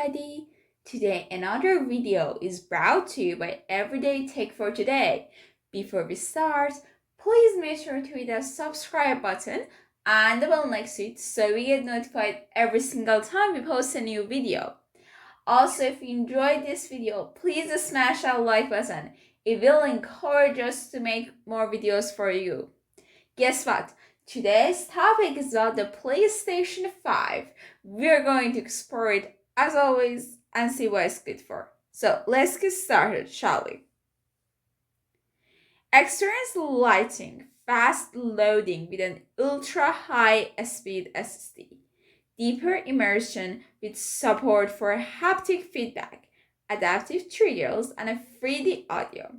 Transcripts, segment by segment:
everybody! Today another video is brought to you by Everyday Tech for Today. Before we start, please make sure to hit the subscribe button and the bell next to it so we get notified every single time we post a new video. Also, if you enjoyed this video, please smash that like button. It will encourage us to make more videos for you. Guess what? Today's topic is about the PlayStation 5. We're going to explore it as always and see what it's good for. So let's get started, shall we? Experience lighting, fast loading with an ultra high speed SSD, deeper immersion with support for haptic feedback, adaptive triggers, and a 3D audio,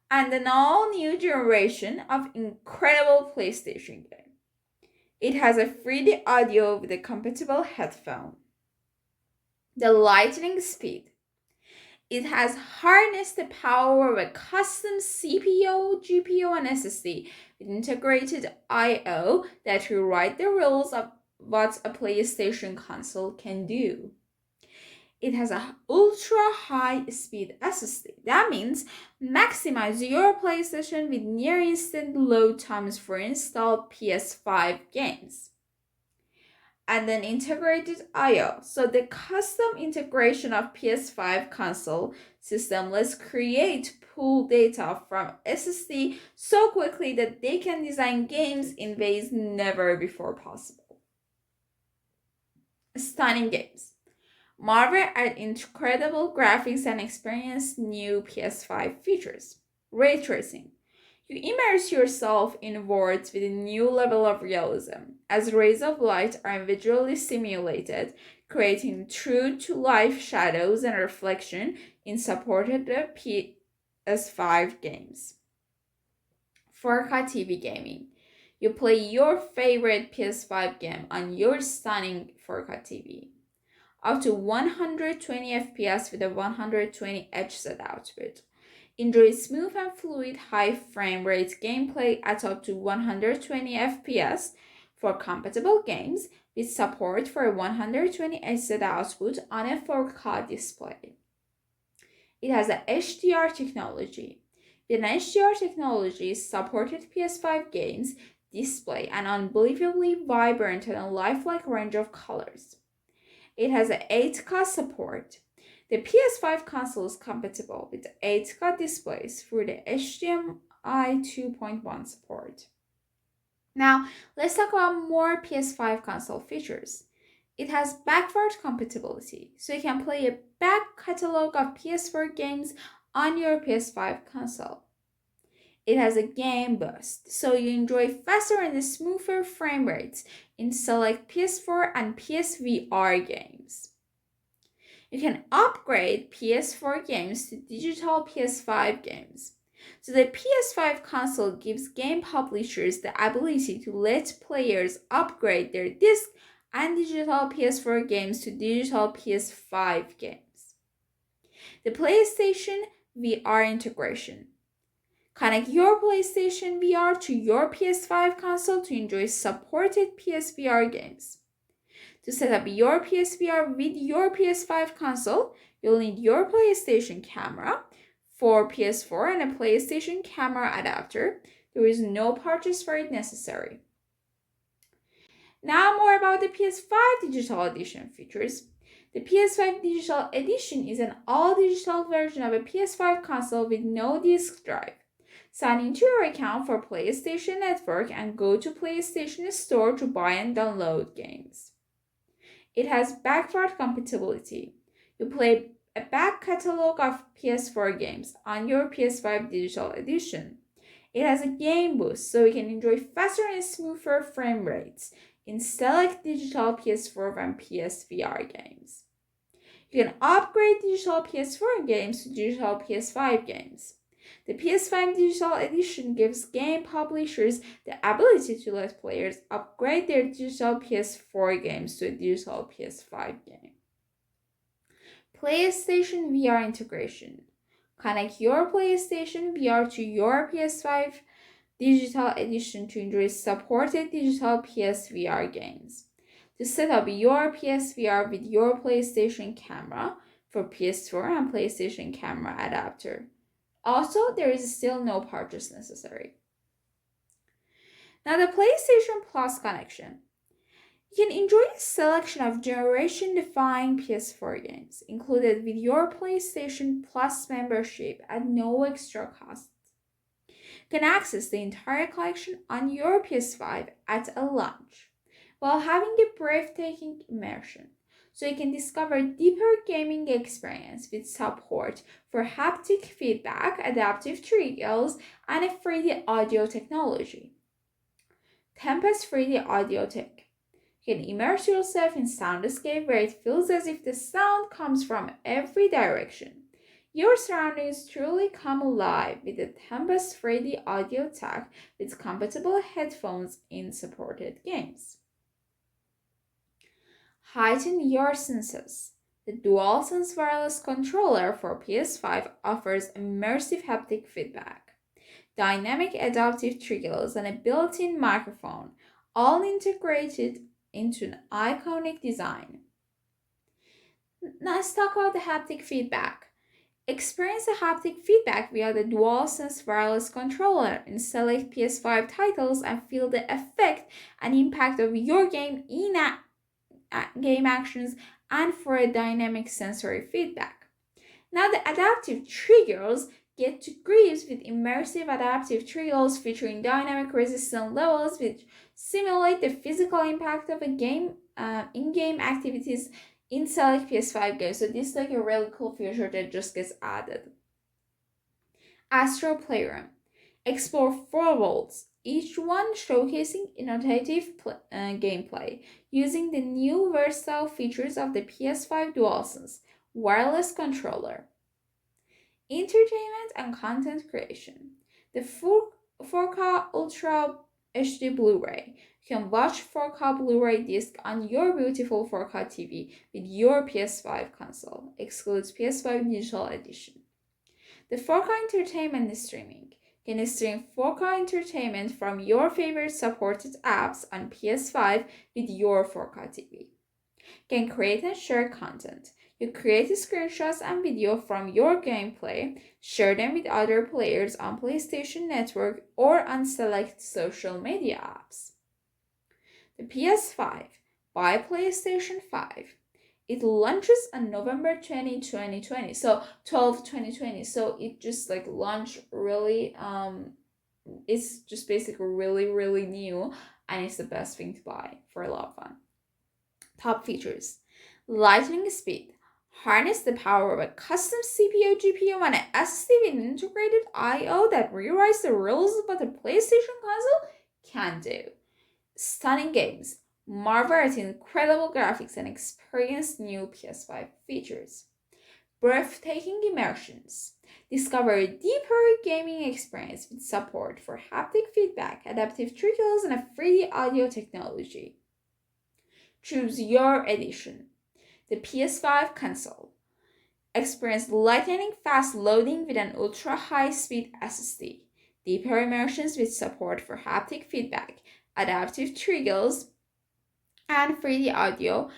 and an all-new generation of incredible PlayStation game. It has a 3D audio with a compatible headphone. The lightning speed. It has harnessed the power of a custom CPU, GPU, and SSD with integrated I/O that rewrite the rules of what a PlayStation console can do. It has an ultra high speed SSD. That means maximize your PlayStation with near instant load times for installed PS5 games. And then integrated I/O. So the custom integration of PS5 console system lets create pull data from SSD so quickly that they can design games in ways never before possible. Stunning games. Marvel at incredible graphics and experience new PS5 features. Ray tracing. You immerse yourself in worlds with a new level of realism, as rays of light are visually simulated, creating true-to-life shadows and reflection in supported PS5 games. 4K TV gaming. You play your favorite PS5 game on your stunning 4K TV. Up to 120 FPS with a 120 Hz output. Enjoy smooth and fluid high frame rate gameplay at up to 120 FPS for compatible games with support for 120 Hz output on a 4K display. It has a HDR technology. With an HDR technology, supported PS5 games display an unbelievably vibrant and lifelike range of colors. It has an 8K support. The PS5 console is compatible with 8K displays through the HDMI 2.1 support. Now, let's talk about more PS5 console features. It has backward compatibility, so you can play a back catalog of PS4 games on your PS5 console. It has a game boost, so you enjoy faster and smoother frame rates in select PS4 and PSVR games. You can upgrade PS4 games to digital PS5 games. So the PS5 console gives game publishers the ability to let players upgrade their disc and digital PS4 games to digital PS5 games. The PlayStation VR integration. Connect your PlayStation VR to your PS5 console to enjoy supported PSVR games. To set up your PSVR with your PS5 console, you'll need your PlayStation camera for PS4 and a PlayStation camera adapter. There is no purchase for it necessary. Now more about the PS5 Digital Edition features. The PS5 Digital Edition is an all-digital version of a PS5 console with no disc drive. Sign into your account for PlayStation Network and go to PlayStation Store to buy and download games. It has backward compatibility. You play a back catalog of PS4 games on your PS5 Digital Edition. It has a game boost, so you can enjoy faster and smoother frame rates in select digital PS4 and PSVR games. You can upgrade digital PS4 games to digital PS5 games. The PS5 Digital Edition gives game publishers the ability to let players upgrade their digital PS4 games to a digital PS5 game. PlayStation VR integration. Connect your PlayStation VR to your PS5 Digital Edition to enjoy supported digital PSVR games. to set up your PSVR with your PlayStation camera for PS4 and PlayStation camera adapter. Also, there is still no purchase necessary. Now, the PlayStation Plus connection. You can enjoy a selection of generation-defying PS4 games included with your PlayStation Plus membership at no extra cost. You can access the entire collection on your PS5 at a launch, while having a breathtaking immersion, so you can discover deeper gaming experience with support for haptic feedback, adaptive triggers, and a 3D audio technology. Tempest 3D Audio Tech. You can immerse yourself in soundscape where it feels as if the sound comes from every direction. Your surroundings truly come alive with the Tempest 3D Audio Tech with compatible headphones in supported games. Heighten your senses. The DualSense wireless controller for PS5 offers immersive haptic feedback, dynamic adaptive triggers, and a built-in microphone, all integrated into an iconic design. Now let's talk about the haptic feedback. Experience the haptic feedback via the DualSense wireless controller in select PS5 titles and feel the effect and impact of your game game actions and for a dynamic sensory feedback. Now the adaptive triggers get to grips with immersive adaptive triggers featuring dynamic resistance levels which simulate the physical impact of a game in-game activities in select PS5 games. So this is like a really cool feature that just gets added. Astro Playroom. Explore 4 worlds, each one showcasing innovative gameplay using the new versatile features of the PS5 DualSense wireless controller. Entertainment and content creation. The 4K Ultra HD Blu-ray. You can watch 4K Blu-ray disc on your beautiful 4K TV with your PS5 console. Excludes PS5 Digital Edition. The 4K Entertainment Streaming. You can stream 4K entertainment from your favorite supported apps on PS5 with your 4K TV. You can create and share content. You create screenshots and video from your gameplay, share them with other players on PlayStation Network or on select social media apps. The PS5 by PlayStation 5. It launches on November 20, 2020. So 12, 2020. So it just like launched really, it's just basically really new and it's the best thing to buy for a lot of fun. Top features. Lightning speed. Harness the power of a custom CPU, GPU, and an SSD with integrated I/O that rewrites the rules of what a PlayStation console can do. Stunning games. Marvel at incredible graphics and experience new PS5 features. Breathtaking immersions. Discover a deeper gaming experience with support for haptic feedback, adaptive triggers, and a 3D audio technology. Choose your edition. The PS5 console. Experience lightning fast loading with an ultra high speed SSD, deeper immersions with support for haptic feedback, adaptive triggers, and 3D audio,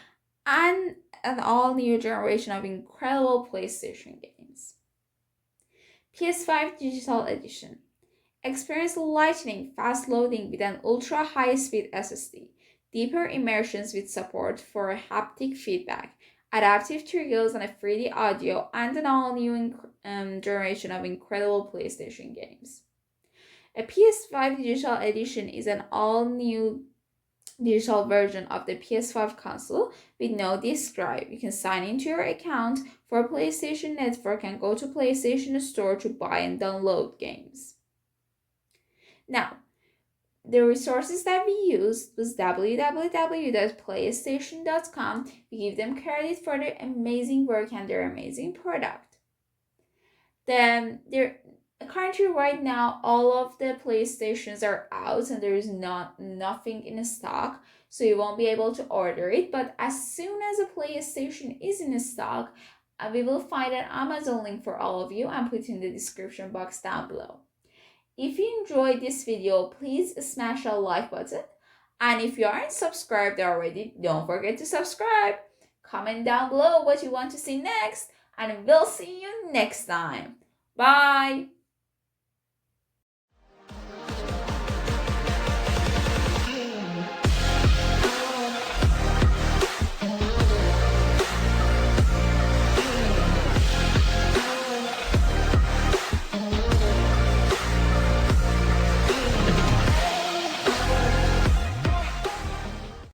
and an all new generation of incredible PlayStation games. PS5 Digital Edition. Experience lightning fast loading with an ultra high speed SSD, deeper immersions with support for haptic feedback, adaptive triggers, and a 3D audio, and an all-new generation of incredible PlayStation games. A PS5 Digital Edition is an all-new digital version of the PS5 console with no disk drive. You can sign into your account for PlayStation Network and go to PlayStation Store to buy and download games. Now, the resources that we used was www.playstation.com. We give them credit for their amazing work and their amazing product. Then currently right now all of the PlayStations are out and there is nothing in stock, so you won't be able to order it. But as soon as a PlayStation is in stock, we will find an Amazon link for all of you and put it in the description box down below. If you enjoyed this video, please smash that like button And if you aren't subscribed already, don't forget to subscribe. Comment down below what you want to see next, and we'll see you next time. Bye!